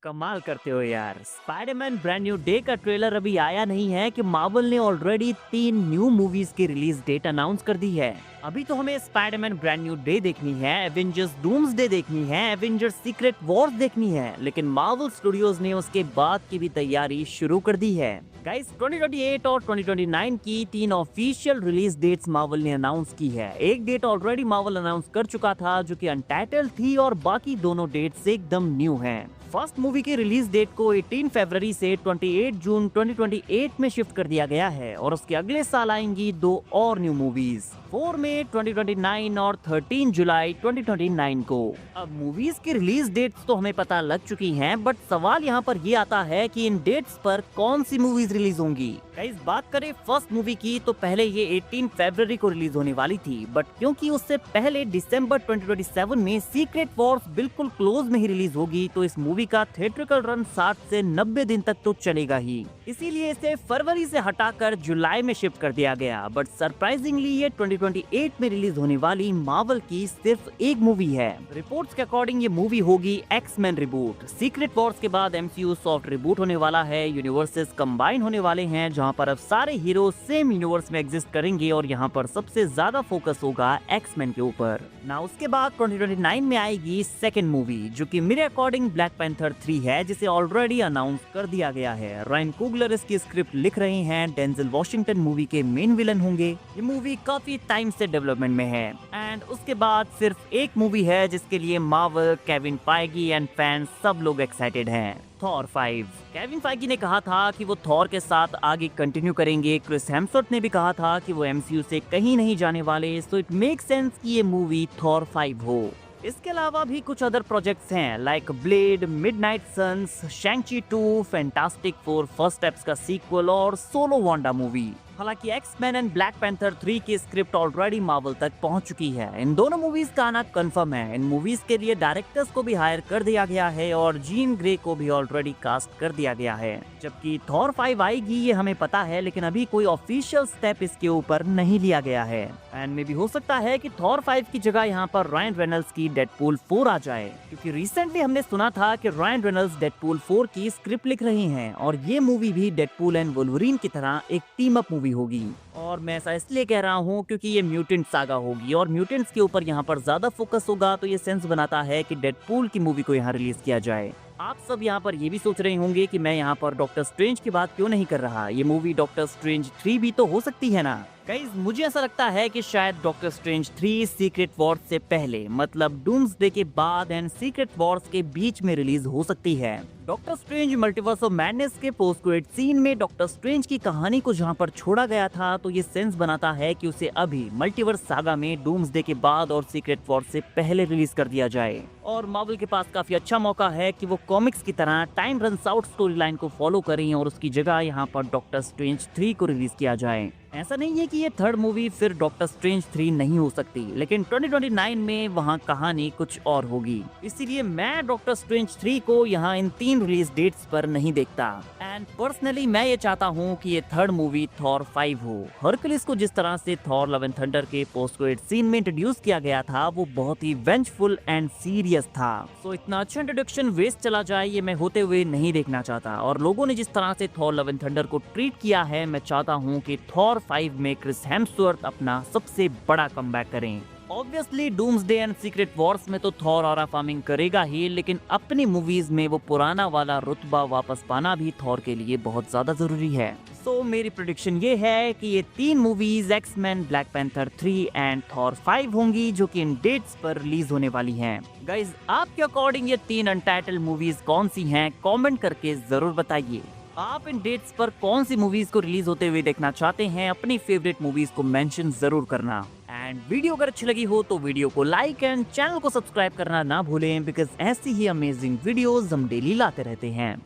कमाल करते हो यार। स्पाइडरमैन ब्रांड न्यू डे का ट्रेलर अभी आया नहीं है कि मार्वल ने ऑलरेडी 3 न्यू मूवीज की रिलीज डेट अनाउंस कर दी है। अभी तो हमें स्पाइडरमैन ब्रांड न्यू डे देखनी है, एवेंजर्स डूम्सडे देखनी है, एवेंजर्स सीक्रेट वॉर्स देखनी है, लेकिन मार्वल स्टूडियोज ने उसके बाद की भी तैयारी शुरू कर दी है। गाइस 2028 और 2029 की 3 ऑफिशियल रिलीज डेट्स मार्वल ने अनाउंस की है। एक डेट ऑलरेडी मार्वल अनाउंस कर चुका था जो कि अनटाइटल्ड थी और बाकी दोनों डेट्स एकदम न्यू हैं। फर्स्ट मूवी की रिलीज डेट को 18 फरवरी से 28 जून 2028 में शिफ्ट कर दिया गया है और उसके अगले साल आएंगी 2 और न्यू मूवीज 4 मई 2029 और 13 जुलाई 2029 को। अब मूवीज की रिलीज डेट्स तो हमें पता लग चुकी हैं, बट सवाल यहाँ पर ये आता है कि इन डेट्स पर कौन सी मूवीज रिलीज होंगी। गाइस बात करें फर्स्ट मूवी की तो पहले ये 18 फरवरी को रिलीज होने वाली थी, बट क्योंकि उससे पहले दिसंबर 2027 में सीक्रेट वॉर्स बिल्कुल क्लोज में ही रिलीज होगी, तो इस मूवी का थिएट्रिकल रन 60 से 90 दिन तक तो चलेगा ही। इसीलिए इसे फरवरी से हटाकर जुलाई में शिफ्ट कर दिया गया। बट सरप्राइजिंगली ये 2028 में रिलीज होने वाली मार्वल की सिर्फ एक मूवी है। रिपोर्ट्स के अकॉर्डिंग ये मूवी होगी एक्स-मैन रिबूट। सीक्रेट वॉर्स के बाद एमसीयू सॉफ्ट रिबूट होने वाला है, यूनिवर्सेस कंबाइन होने वाले हैं, जहां पर अब सारे हीरो सेम यूनिवर्स में एग्जिस्ट करेंगे और यहां पर सबसे ज्यादा फोकस होगा एक्स-मैन के ऊपर। ना उसके बाद 2029 में आएगी सेकंड मूवी जो कि मेरे अकॉर्डिंग ब्लैक पैंथर 3 है, जिसे ऑलरेडी अनाउंस कर दिया गया है। रायन कुगलर इसकी स्क्रिप्ट लिख रहे हैं। डेंजल वॉशिंगटन मूवी के मेन विलन होंगे। ये मूवी काफी टाइम से डेवलपमेंट में है। एंड उसके बाद सिर्फ एक मूवी है जिसके लिए Marvel, Kevin Feige and fans सब लोग एक्साइटेड हैं, थॉर 5। केविन फाइगी ने कहा था कि वो थॉर के साथ आगे कंटिन्यू करेंगे। क्रिस हेम्सवर्थ ने भी कहा था कि वो एमसीयू से कहीं नहीं जाने वाले, सो इट मेक सेंस कि ये मूवी थॉर 5 हो। इसके अलावा भी कुछ अदर प्रोजेक्ट्स हैं like Blade, Midnight Sons, Shang Chi 2, Fantastic Four First Steps का सीक्वल और सोलो वांडा मूवी। हालांकि एक्स-मैन एंड ब्लैक पैंथर 3 की स्क्रिप्ट ऑलरेडी मार्वल तक पहुंच चुकी है। इन दोनों मूवीज का आना कंफर्म है। इन मूवीज के लिए डायरेक्टर्स को भी हायर कर दिया गया है और जीन ग्रे को भी ऑलरेडी कास्ट कर दिया गया है। जबकि थॉर 5 आएगी ये हमें पता है, लेकिन अभी कोई ऑफिशियल स्टेप इसके ऊपर नहीं लिया गया है। एंड में भी हो सकता है कि थॉर 5 की जगह यहाँ पर रायन रेनल्ड्स की डेडपूल 4 आ जाए, क्योंकि रिसेंटली हमने सुना था कि रायन रेनल्ड्स डेडपूल 4 की स्क्रिप्ट लिख रहे हैं और ये मूवी भी डेडपूल एंड वुल्वरीन की तरह एक टीम अप मूवी होगी। और मैं ऐसा इसलिए कह रहा हूँ क्योंकि ये म्यूटेंट सागा होगी और म्यूटेंट्स के ऊपर यहाँ पर ज्यादा फोकस होगा, तो ये सेंस बनाता है कि डेडपूल की मूवी को यहाँ रिलीज किया जाए। आप सब यहाँ पर ये भी सोच रहे होंगे कि मैं यहाँ पर डॉक्टर स्ट्रेंज की बात क्यों नहीं कर रहा। ये मूवी डॉक्टर स्ट्रेंज 3 भी तो हो सकती है ना। गाइस मुझे ऐसा लगता है कि शायद डॉक्टर स्ट्रेंज 3 सीक्रेट वॉर्स से पहले, मतलब डूम्सडे के बाद एंड सीक्रेट वॉर्स के बीच में रिलीज हो सकती है। Doctor strange multiverse of madness के पोस्ट क्रेडिट सीन में डॉक्टर स्ट्रेंज की कहानी को जहां पर छोड़ा गया था, तो ये सेंस बनाता है कि उसे अभी मल्टीवर्स सागा में डूम्सडे के बाद और सीक्रेट वॉर्स से पहले रिलीज कर दिया जाए। और मार्वल के पास काफी अच्छा मौका है कि वो कॉमिक्स की तरह time runs out story line को फॉलो करें और उसकी जगह यहाँ पर डॉक्टर स्ट्रेंज 3 को रिलीज किया जाए। ऐसा नहीं है कि ये थर्ड मूवी फिर डॉक्टर स्ट्रेंज 3 नहीं हो सकती, लेकिन 2029 में वहाँ कहानी कुछ और होगी। इसीलिए मैं डॉक्टर स्ट्रेंज 3 को यहाँ इन 3 रिलीज डेट्स पर नहीं देखता। एंड पर्सनली मैं ये चाहता हूँ कि ये थर्ड मूवी थॉर 5 हो। हरक्यूलिस को जिस तरह से थॉर लव एंड थंडर के पोस्ट क्रेडिट सीन में इंट्रोड्यूस किया गया था, वो बहुत ही वेंजफुल एंड सीरियस था। सो इतना अच्छा इंट्रोडक्शन वेस्ट चला जाए ये मैं होते हुए नहीं देखना चाहता। और लोगों ने जिस तरह से थॉर लव एंड थंडर को ट्रीट किया है, मैं चाहता हूँ कि थॉर 5 में क्रिस हेम्सवर्थ अपना सबसे बड़ा कमबैक करें। Obviously doomsday and secret Wars में तो थॉर ऑरा फार्मिंग करेगा ही, लेकिन अपनी मूवीज में वो पुराना वाला रुतबा वापस पाना भी थॉर के लिए बहुत ज्यादा जरूरी है। सो मेरी प्रेडिक्शन ये है कि ये 3 movies X Men, black Panther 3 and Thor 5 होंगी, जो कि इन डेट्स पर रिलीज होने वाली हैं। गाइज आपके अकॉर्डिंग ये 3 अनटाइटल्ड मूवीज कौन सी हैं, कमेंट करके जरूर बताइए। आप इन डेट्स पर कौन सी मूवीज को रिलीज होते हुए देखना चाहते हैं, अपनी फेवरेट मूवीज को मेंशन जरूर करना। एंड वीडियो अगर अच्छी लगी हो तो वीडियो को लाइक एंड चैनल को सब्सक्राइब करना ना भूलें, बिकॉज ऐसी ही अमेजिंग वीडियोस हम डेली लाते रहते हैं।